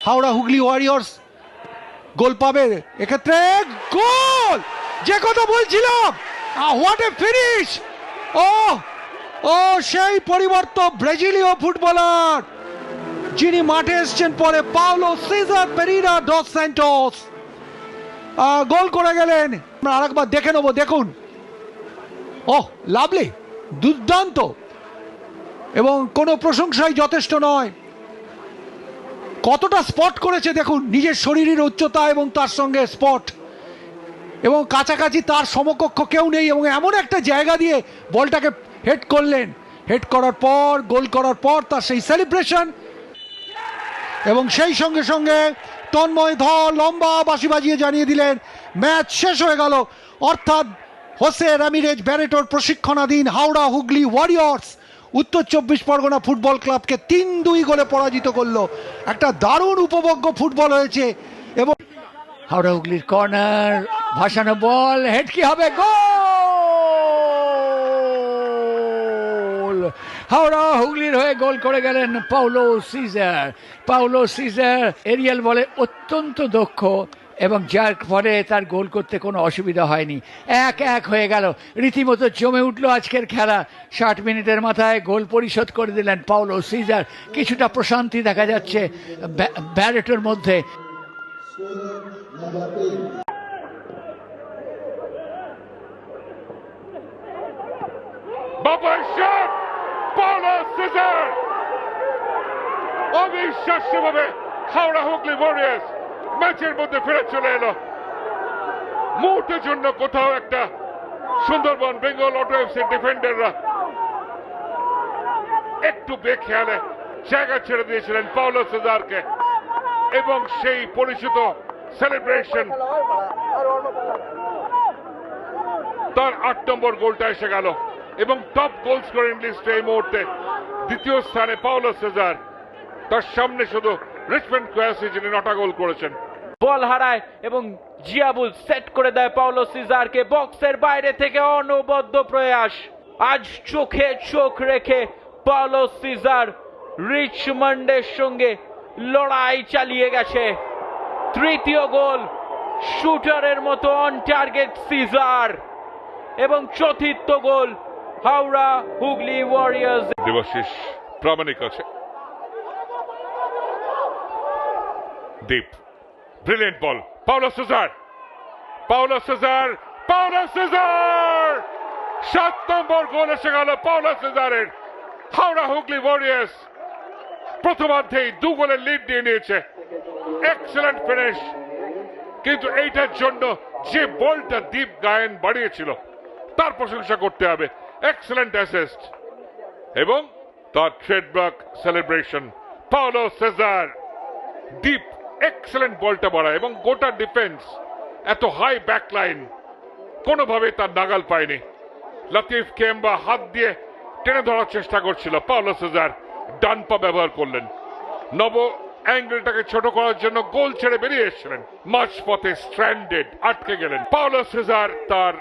Howrah Hooghly Warriors গোল পাবে এক্ষেত্রে। গোল! যে কথা বলছিলাম, হোয়াট এ ফিনিশ! ও ও সেই পরিবর্তন ব্রাজিলীয় ফুটবলার যিনি মাঠে এসছেন পরে, Paulo Cesar Pereira dos Santos goal করে গেলেন। আমরা আরেকবার দেখে নেবো, দেখুন। ওহ, লাভলি, দুর্দান্ত, এবং কোনো প্রশংসাই যথেষ্ট নয়। কতটা স্পট করেছে দেখুন, নিজের শরীরের উচ্চতা এবং তার সঙ্গে স্পট, এবং কাছাকাছি তার সমকক্ষ কেউ নেই, এবং এমন একটা জায়গা দিয়ে বলটাকে হেড করলেন। হেড করার পর, গোল করার পর তার সেই সেলিব্রেশন, এবং সেই সঙ্গে সঙ্গে তন্ময় ধর লম্বা বাঁশি বাজিয়ে জানিয়ে দিলেন ম্যাচ শেষ হয়ে গেল। অর্থাৎ হোসে রামিরেজ ব্যারেটোর প্রশিক্ষণাধীন হাওড়া হুগলি ওয়ারিয়র্স উত্তর 24 পরগনা ফুটবল ক্লাবকে 3-2 গোলে পরাজিত করলো। একটা দারুণ উপভোগ্য ফুটবল হয়েছে। এবং হাওড়া হুগলির কর্নার, ভাসানো বল, হেড কি হবে? গোল! হাওড়া হুগলির হয়ে গোল করে গেলেন Paulo Cesar. Paulo Cesar aerial বলে অত্যন্ত দক্ষ, এবং যার ফলে তার গোল করতে কোনো অসুবিধা হয়নি। 1-1 হয়ে গেল, রীতিমতো জমে উঠলো আজকের খেলা। 60 মিনিটের মাথায় গোল পরিশোধ করে দিলেন পাওলো সিজার। কিছুটা প্রশান্তি দেখা যাচ্ছে ব্যারেটোর মধ্যে। অবিশ্বাস্যভাবে হাওড়া হুগলি ওয়ারিয়র্স ম্যাচের মধ্যে ফেরত চলে এলো। মুহূর্তের জন্য কোথাও একটা সুন্দরবন বেঙ্গল অটো এফসির ডিফেন্ডাররা একটু বেখেয়ালে জায়গা ছেড়ে দিয়েছিলেন পাওলো সিজারকে, এবং সেই পরিচিত সেলিব্রেশন, তার 8 নম্বর গোলটা এসে গেল, এবং টপ গোল স্কোরিং লিস্টে এই মুহূর্তে দ্বিতীয় স্থানে পাওলো সিজার। তার সামনে শুধু রিচমন্ড কোয়াসি, যিনি 9টা গোল করেছেন। বল হারায় এবং জিয়াবুল সেট করে দেয় পাওলো সিজারকে। বক্সের বাইরে থেকে অনবদ্য প্রয়াস, আজ চোখে চোখ রেখে পাওলো সিজার রিচমন্ডের সঙ্গে লড়াই চালিয়ে গেছে। তৃতীয় গোল, শুটারের মতো অন টার্গেট সিজার, এবং চতুর্থ গোল হাওড়া হুগলি ওয়ারিয়র্স। দেবাশিস প্রামাণিক আছে। Deep, brilliant ball, Paulo Cesar, Paulo Cesar, Paulo Cesar! 7 নম্বর গোল এসে গেল পাওলো সিজারের। হাওড়া হুগলি ওয়ারিয়র্স প্রথমার্ধেই 2 গোলের লিড নিয়ে নিয়েছে। এক্সেলেন্ট ফিনিশ, কিন্তু এইটার জন্য যে বলটা দীপ গায়েন বাড়িয়েছিল তার প্রশংসা করতে হবে। এক্সেলেন্ট অ্যাসিস্ট এবং তার ট্রেডমার্ক সেলিব্রেশন। পাওলো সিজার, দীপ এক্সেলেন্ট বলটা বাড়ায়, এবং গোটা ডিফেন্স, এত হাই ব্যাকলাইন কোনোভাবে তার নাগাল পায়নি। লতিফ কেম্বা হাত দিয়ে টেনে ধরার চেষ্টা করছিল, পাওলো সিজার ডান পা ব্যবহার করলেন। নব অ্যাঙ্গেলটাকে ছোট করার জন্য গোল ছেড়ে বেরিয়ে এসেছিলেন, মাঝপথে স্ট্র্যান্ডেড, আটকে গেলেন। পাওলো সিজার তার